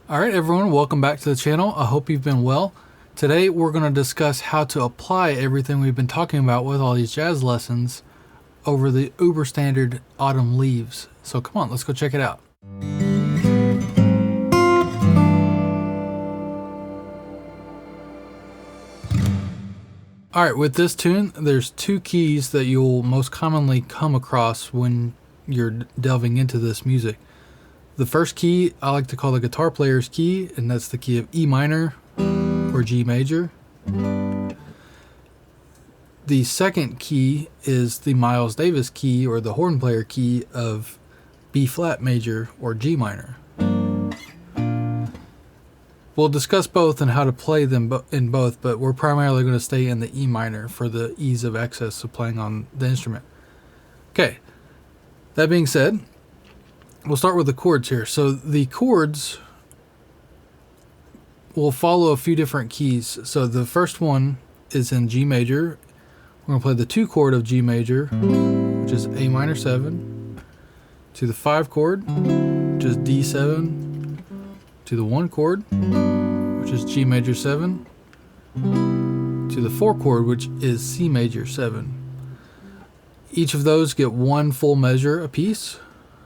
Alright everyone, welcome back to the channel. I hope you've been well. Today we're going to discuss how to apply everything we've been talking about with all these jazz lessons over the uber standard autumn leaves. So come on, let's go check it out. Alright, with this tune, there's two keys that you'll most commonly come across when you're delving into this music. The first key I like to call the guitar player's key, and that's the key of E minor or G major. The second key is the Miles Davis key or the horn player key of B flat major or G minor. We'll discuss both and how to play them in both, but we're primarily going to stay in the E minor for the ease of access of playing on the instrument. Okay, that being said, we'll start with the chords here. So the chords will follow a few different keys. So the first one is in G major. We're going to play the 2 chord of G major, which is A minor 7, to the 5 chord, which is D7, to the 1 chord, which is G major 7, to the 4 chord, which is C major 7. Each of those get one full measure apiece.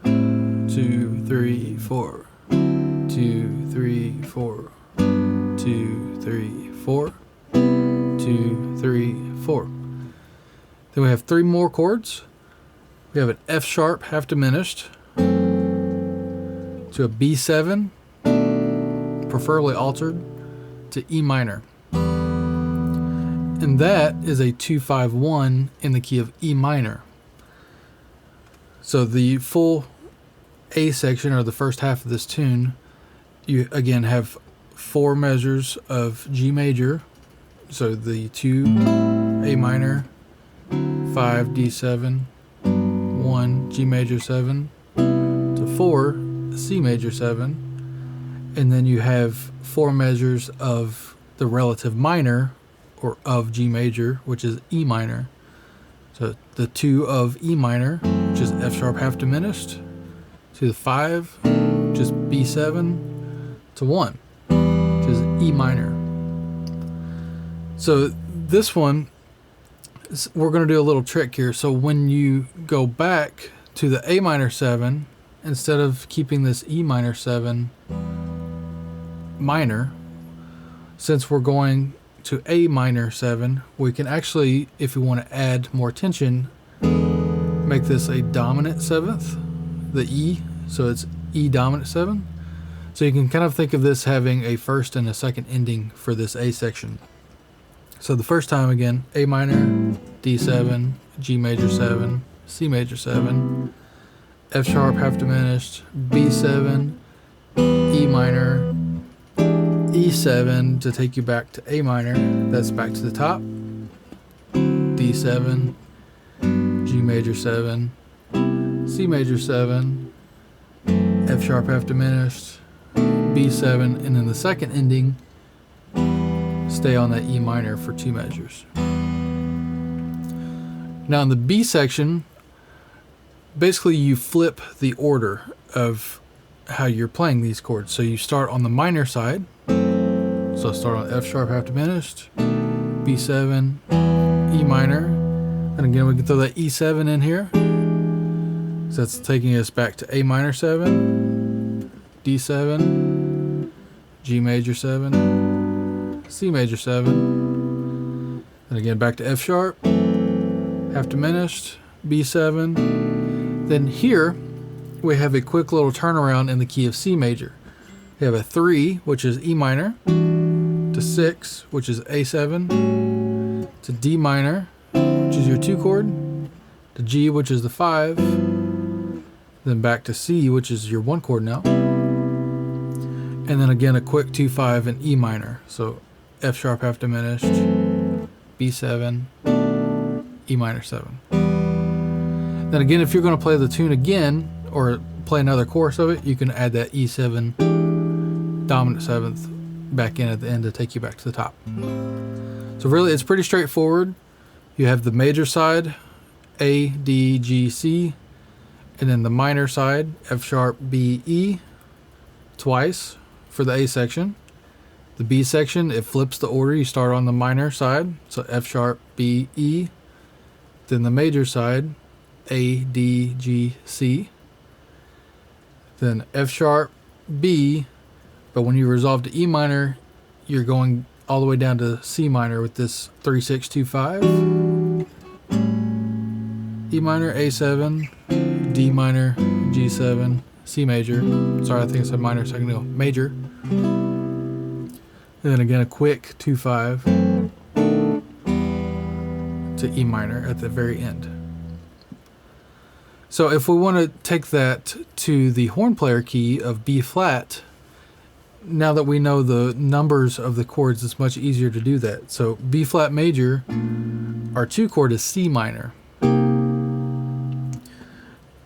2, 3, 4, 2, 3, 4, 2, 3, 4, 2, 3, 4. Then we have 3 more chords. We have an F sharp half diminished to a B7, preferably altered, to E minor. And that is a 2-5-1 in the key of E minor. So the full A section, or the first half of this tune, you again have 4 measures of G major. So the 2 A minor, 5 D7, 1 G major 7, to 4 C major 7, and then you have 4 measures of the relative minor, or of G major, which is E minor. So the 2 of E minor, which is F sharp half diminished, to the 5, which is B7, to 1, which is E minor. So this one, we're going to do a little trick here. So when you go back to the A minor 7, instead of keeping this E minor 7 minor, since we're going to A minor 7, we can actually, if we want to add more tension, make this a dominant 7th, the E, so it's E dominant 7. So you can kind of think of this having a first and a second ending for this A section. So the first time again, A minor, D7, G major 7, C major 7, F sharp half diminished, B7, E minor, E7 to take you back to A minor, that's back to the top, D7, G major 7, C major 7, F sharp half diminished, B7, and then the second ending, stay on that E minor for 2 measures. Now in the B section, basically you flip the order of how you're playing these chords. So you start on the minor side, so start on F sharp half diminished, B7, E minor, and again we can throw that E7 in here. So that's taking us back to A minor 7, D7, G major 7, C major 7, and again back to F sharp, half diminished, B7. Then here we have a quick little turnaround in the key of C major. We have a 3, which is E minor, to 6, which is A7, to D minor, which is your 2 chord, to G, which is the 5, then back to C, which is your 1 chord now, and then again a quick 2-5 in E minor. So F sharp half diminished, B7, E minor 7. Then again, if you're going to play the tune again, or play another chorus of it, you can add that E7 dominant 7th back in at the end to take you back to the top. So really it's pretty straightforward. You have the major side, A, D, G, C, and then the minor side, F sharp, B, E, twice, for the A section. The B section, it flips the order. You start on the minor side, so F sharp, B, E. Then the major side, A, D, G, C. Then F sharp, B, but when you resolve to E minor, you're going all the way down to C minor with this 3, 6, 2, 5. E minor, A7, D minor, G7, C major. Sorry, I think I said minor a second ago. Major. And then again a quick 2, 5 to E minor at the very end. So if we want to take that to the horn player key of B flat, now that we know the numbers of the chords, it's much easier to do that. So B flat major, our 2 chord is C minor.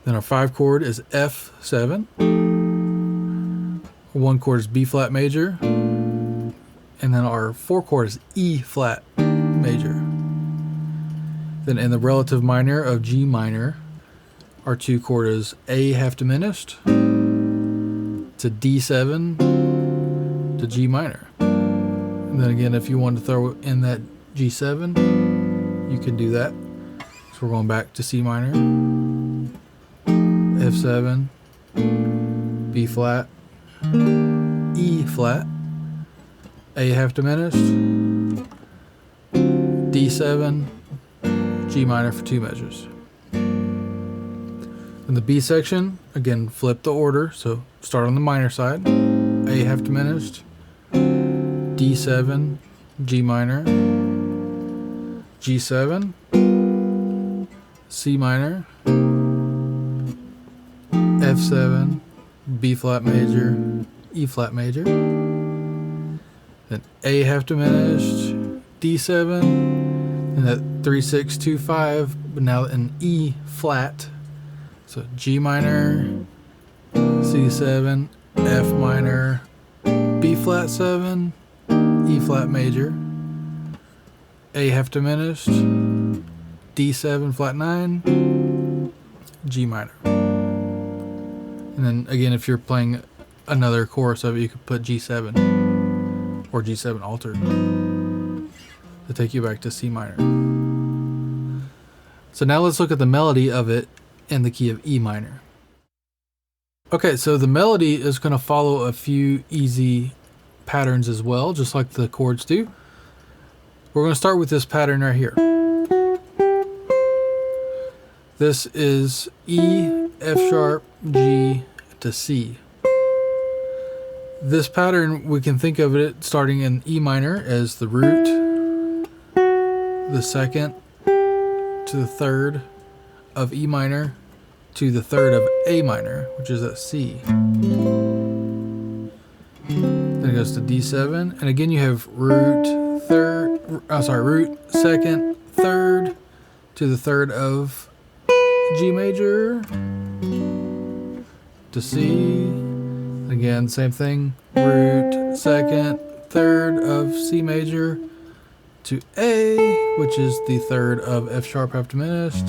Then our 5 chord is F7. 1 chord is B flat major. And then our 4 chord is E flat major. Then in the relative minor of G minor, our 2 chord is A half diminished to D7 to G minor. And then again, if you want to throw in that G7, you can do that. So we're going back to C minor, F7, B flat, E flat, A half diminished, D7, G minor for 2 measures. In the B section, again, flip the order. So start on the minor side, A half diminished, D7, G minor, G7, C minor, F7, B flat major, E flat major, then A half diminished, D7, and that 3, 6, 2, 5, but now in E flat. So G minor, C7, F minor, B flat 7, E flat major, A half diminished, D7 flat 9, G minor. And then again, if you're playing another chorus of it, you could put G7 or G7 altered to take you back to C minor. So now let's look at the melody of it in the key of E minor. Okay, so the melody is going to follow a few easy patterns as well, just like the chords do. We're going to start with this pattern right here. This is E, F sharp, G to C. This pattern, we can think of it starting in E minor as the root, the second to the third of E minor to the third of A minor, which is at C. Then it goes to D7, and again you have root second, third to the third of G major to C. Again, same thing, root second, third of C major to A, which is the third of F sharp half diminished.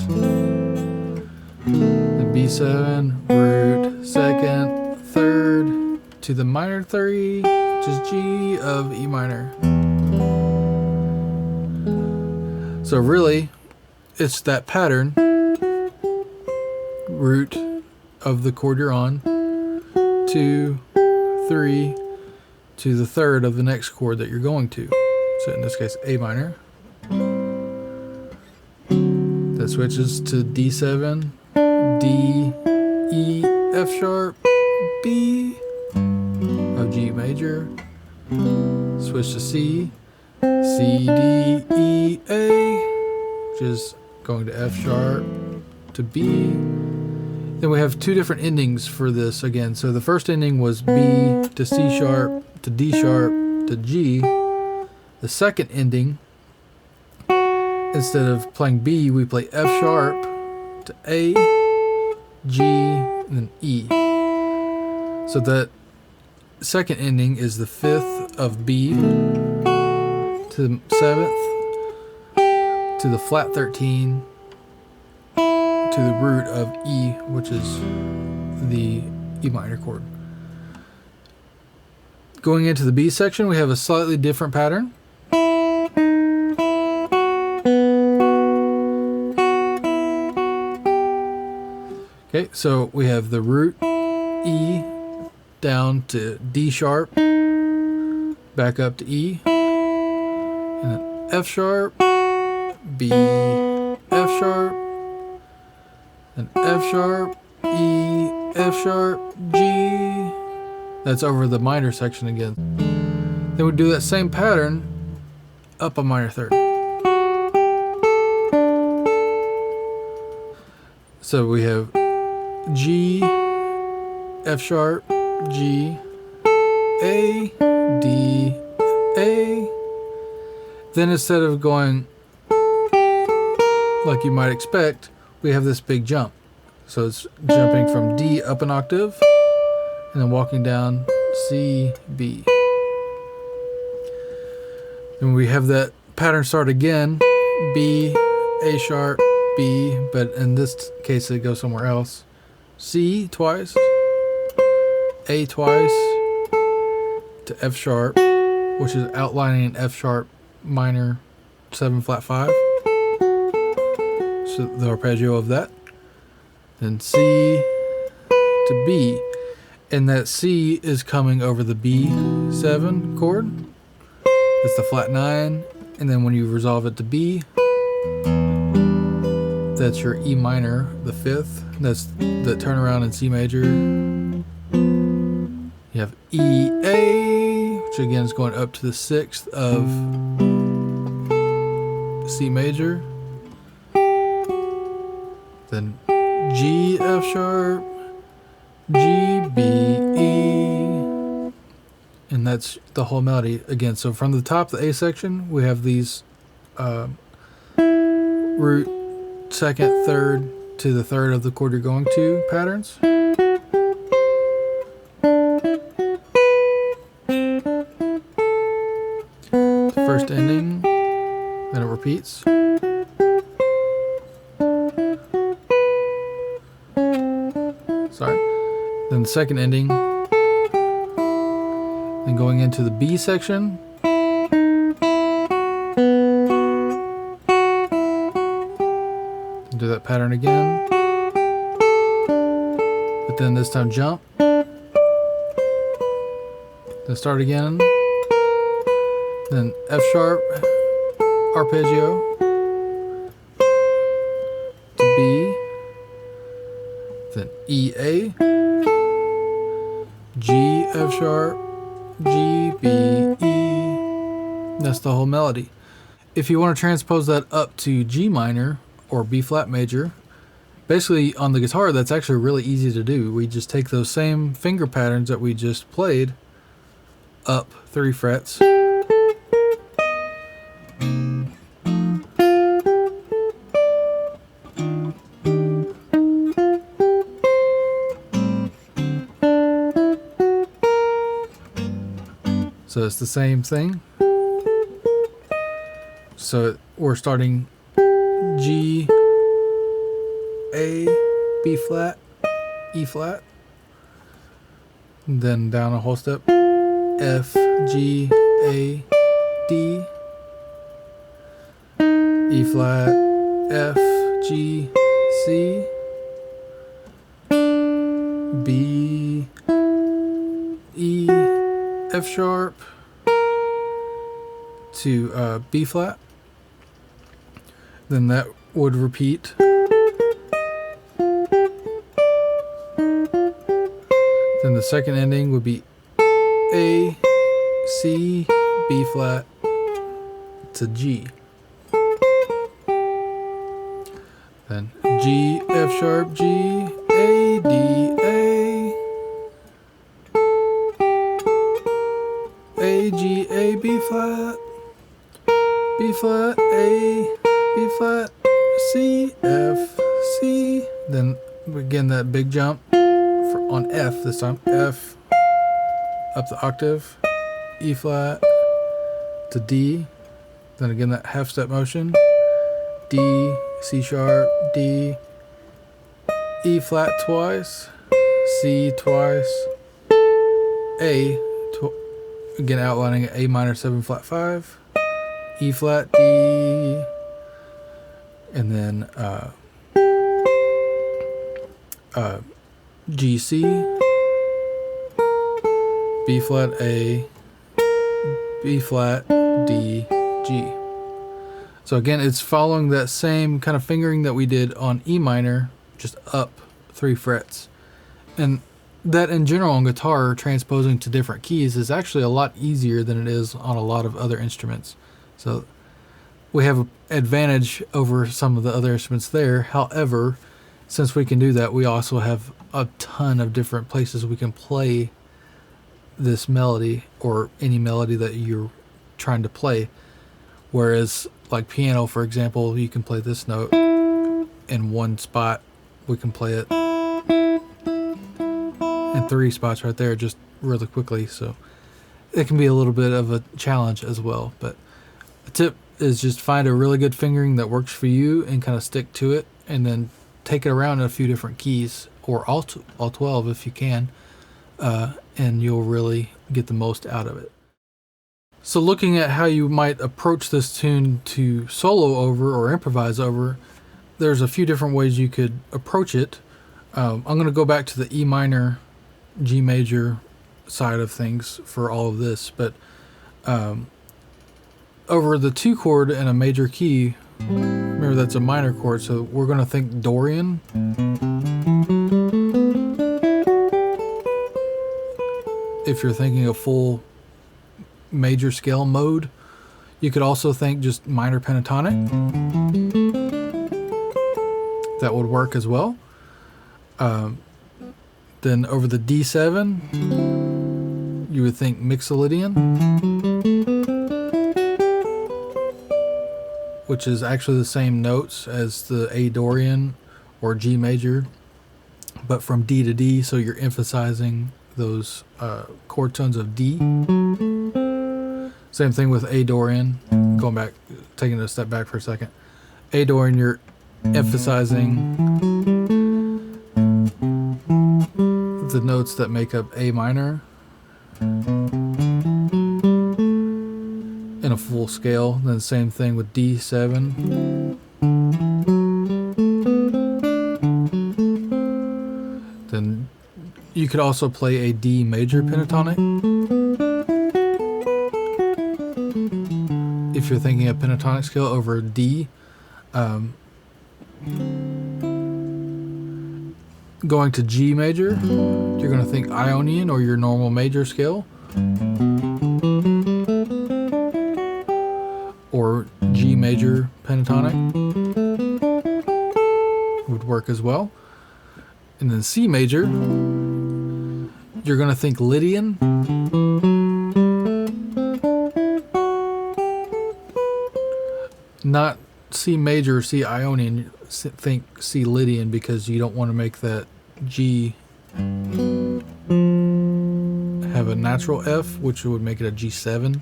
Then B7, root second, third to the minor 3, which is G of E minor. So really, it's that pattern, root of the chord you're on, 2, 3 to the third of the next chord that you're going to. So in this case, A minor. That switches to D7, D, E, F sharp, B of G major. Switch to C, C, D, E, A, which is going to F sharp to B. Then we have 2 different endings for this again. So the first ending was B to C sharp to D sharp to G. The second ending, instead of playing B, we play F sharp to A, G, and then E. So that second ending is the 5th of B to the 7th to the flat 13 to the root of E, which is the E minor chord. Going into the B section, we have a slightly different pattern. Okay, so we have the root E down to D sharp, back up to E, and then F sharp, B, F sharp, and F sharp, E, F sharp, G. That's over the minor section again. Then we do that same pattern up a minor third. So we have G, F sharp, G, A, D, A. Then instead of going like you might expect, we have this big jump. So it's jumping from D up an octave and then walking down C, B. And we have that pattern start again, B, A sharp, B, but in this case it goes somewhere else. C twice, A twice, to F sharp, which is outlining an F sharp minor 7 flat 5. So the arpeggio of that. Then C to B. And that C is coming over the B7 chord. It's the flat 9. And then when you resolve it to B, that's your E minor, the 5th. That's the turnaround in C major. You have E, A, which again is going up to the 6th of C major. Then G, F sharp, G, B, E. And that's the whole melody again. So from the top of the A section, we have these root, second, third to the third of the chord you're going to patterns. The first ending, then it repeats. Sorry. Then the second ending. Then going into the B section. Do that pattern again. But then this time jump. Then start again. Then F sharp, arpeggio to B. Then E, A, G, F sharp, G, B, E. That's the whole melody. If you want to transpose that up to G minor or B flat major, basically on the guitar that's actually really easy to do. We just take those same finger patterns that we just played up 3 frets. So it's the same thing. So we're starting G, A, B flat, E flat, and then down a whole step, F, G, A, D, E flat, F, G, C, B, E, F sharp to B flat. Then that would repeat. Then the second ending would be A, C, B flat to G. Then G, F sharp, G, A, D, A, G, A, B flat, B flat, A, B flat, C, F, C. Then again that big jump on F this time. F up the octave, E flat to D. Then again that half step motion. D, C sharp, D, E flat twice, C twice, A again outlining A minor 7 flat 5, E flat D, and then G C, B flat A, B flat D, G. So again, it's following that same kind of fingering that we did on E minor, just up 3 frets. And that in general on guitar, transposing to different keys is actually a lot easier than it is on a lot of other instruments. So we have an advantage over some of the other instruments there. However, since we can do that, we also have a ton of different places we can play this melody or any melody that you're trying to play. Whereas like piano, for example, you can play this note in one spot. We can play it in 3 spots right there just really quickly. So it can be a little bit of a challenge as well. But the tip is just find a really good fingering that works for you and kind of stick to it, and then take it around in a few different keys, or all 12 if you can, and you'll really get the most out of it. So looking at how you might approach this tune to solo over or improvise over, there's a few different ways you could approach it. I'm going to go back to the E minor, G major side of things for all of this, but over the 2 chord in a major key, remember that's a minor chord, so we're going to think Dorian. If you're thinking a full major scale mode, you could also think just minor pentatonic. That would work as well. Then over the D7, you would think Mixolydian, which is actually the same notes as the A Dorian or G major, but from D to D, so you're emphasizing those chord tones of D. Same thing with A Dorian. Going back, taking a step back for a second. A Dorian, you're emphasizing the notes that make up A minor in a full scale. Then same thing with D7. Then you could also play a D major pentatonic. If you're thinking a pentatonic scale over D, going to G major, you're going to think Ionian or your normal major scale, or G major pentatonic would work as well. And then C major, you're going to think Lydian, not C major or C Ionian. Think C Lydian, because you don't want to make that G have a natural F, which would make it a G7.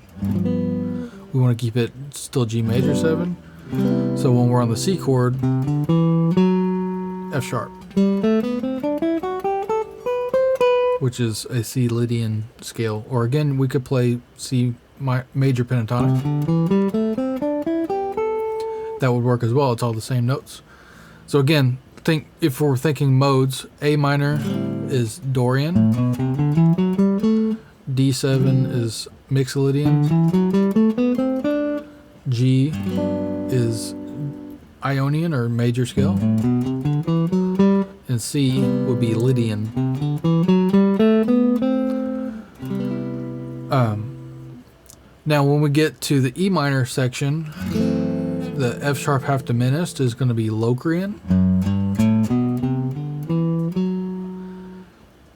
We want to keep it still G major 7. So when we're on the C chord, F sharp, which is a C Lydian scale. Or again, we could play C major pentatonic. That would work as well. It's all the same notes. So again, think if we're thinking modes, A minor is Dorian, D7 is Mixolydian, G is Ionian or major scale, and C would be Lydian. Now when we get to the E minor section, the F sharp half diminished is going to be Locrian.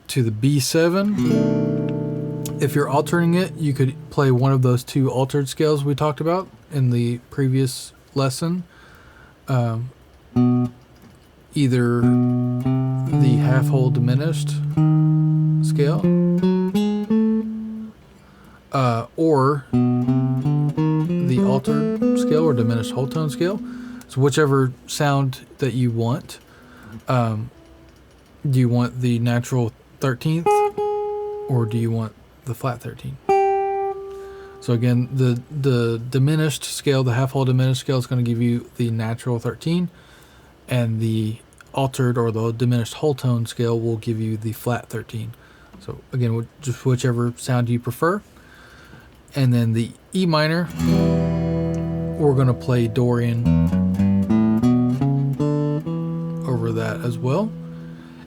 To the B7, if you're alternating it, you could play one of those 2 altered scales we talked about in the previous lesson. Either the half whole diminished scale, or the altered scale or diminished whole tone scale. So whichever sound that you want. Do you want the natural 13th, or do you want the flat 13th? So again, the diminished scale, the half whole diminished scale, is going to give you the natural 13, and the altered or the diminished whole tone scale will give you the flat 13. So again, just whichever sound you prefer. And then the E minor, we're going to play Dorian over that as well.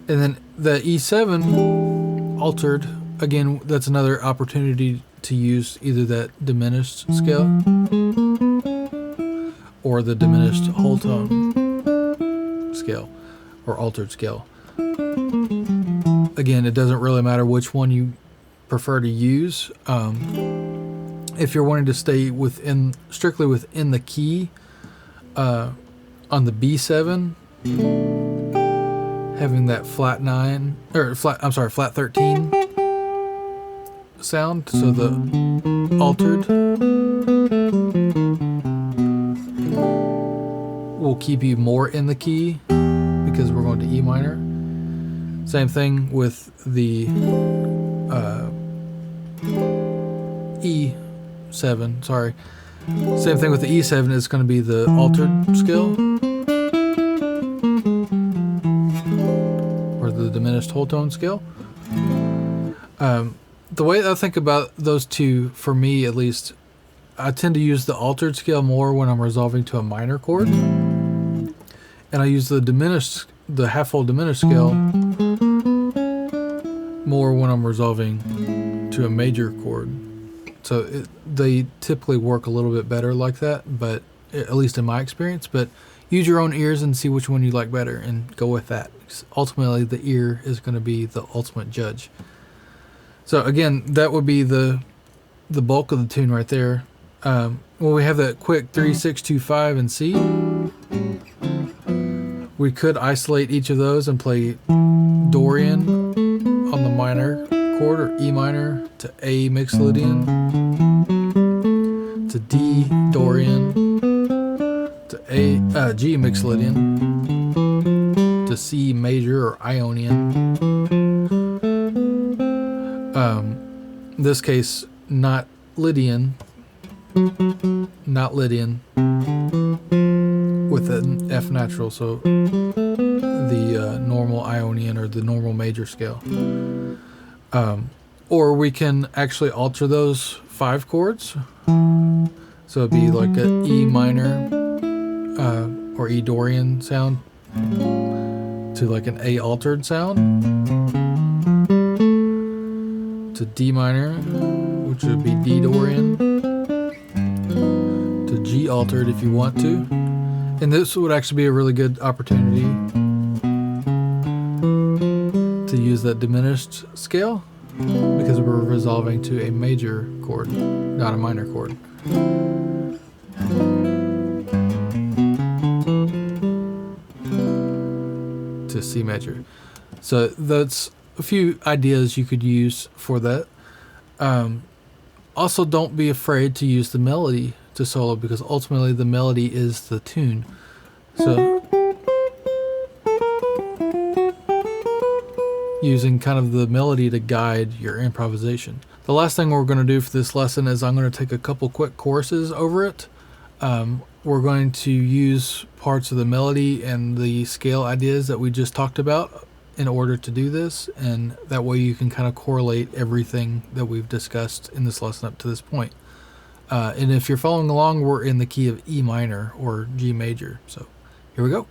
And then the E7 altered, again, that's another opportunity to use either that diminished scale or the diminished whole tone scale or altered scale. Again, it doesn't really matter which one you prefer to use. If you're wanting to stay strictly within the key, on the B7, having that flat 13 sound, so the altered will keep you more in the key because we're going to E minor. Same thing with the E7, sorry. Same thing with the E7, is going to be the altered scale or the diminished whole tone scale. The way I think about those two, for me at least, I tend to use the altered scale more when I'm resolving to a minor chord, and I use the half whole diminished scale more when I'm resolving to a major chord. So they typically work a little bit better like that, but at least in my experience. But use your own ears and see which one you like better and go with that. Ultimately, the ear is going to be the ultimate judge. So again, that would be the bulk of the tune right there. When we have that quick 3, 6, 2, 5 in C, we could isolate each of those and play Dorian on the minor chord, or E minor to A mixed Lydian, to D Dorian, to G mixed Lydian, to C major or Ionian. In this case, not Lydian, with an F natural, so the normal Ionian or the normal major scale. Or we can actually alter those 5 chords. So it'd be like an E minor or E Dorian sound to like an A altered sound, to D minor, which would be D Dorian, to G altered if you want to. And this would actually be a really good opportunity to use that diminished scale, because we're resolving to a major chord, not a minor chord. To C major. So that's a few ideas you could use for that. Also, don't be afraid to use the melody to solo, because ultimately the melody is the tune. So using kind of the melody to guide your improvisation. The last thing we're going to do for this lesson is I'm going to take a couple quick choruses over it. We're going to use parts of the melody and the scale ideas that we just talked about in order to do this, and that way you can kind of correlate everything that we've discussed in this lesson up to this point. And if you're following along, we're in the key of E minor or G major. So here we go.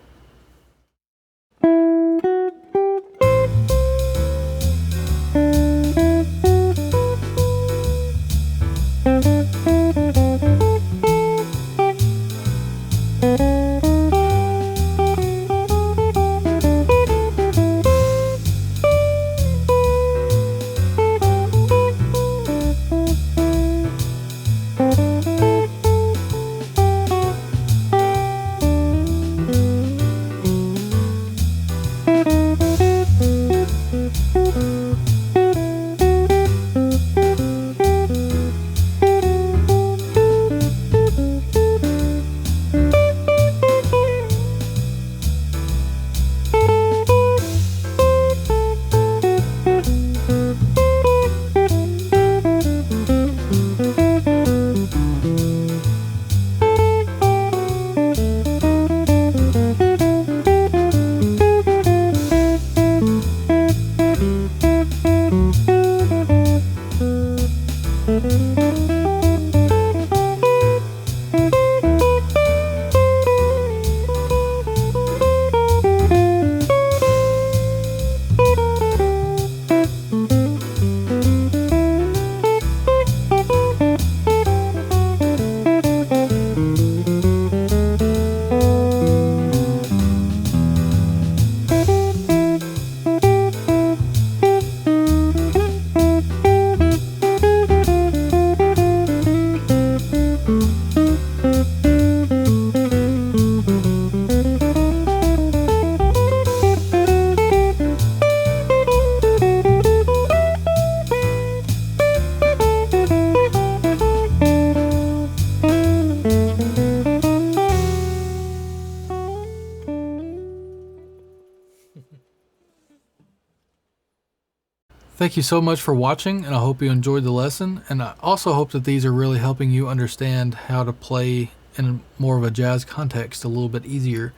Thank you so much for watching, and I hope you enjoyed the lesson. And I also hope that these are really helping you understand how to play in more of a jazz context a little bit easier.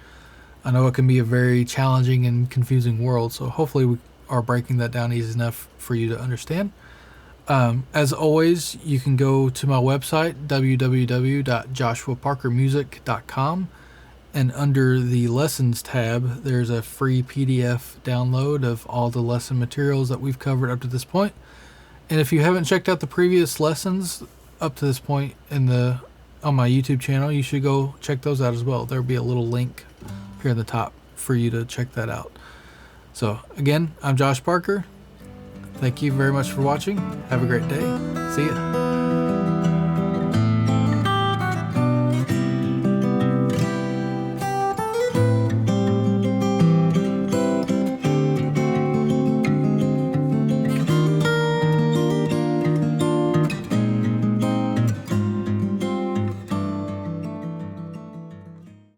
I know it can be a very challenging and confusing world, so hopefully we are breaking that down easy enough for you to understand. As always, you can go to my website, www.joshuaparkermusic.com, and under the Lessons tab, there's a free PDF download of all the lesson materials that we've covered up to this point. And if you haven't checked out the previous lessons up to this point on my YouTube channel, you should go check those out as well. There'll be a little link here in the top for you to check that out. So again, I'm Josh Parker. Thank you very much for watching. Have a great day. See ya.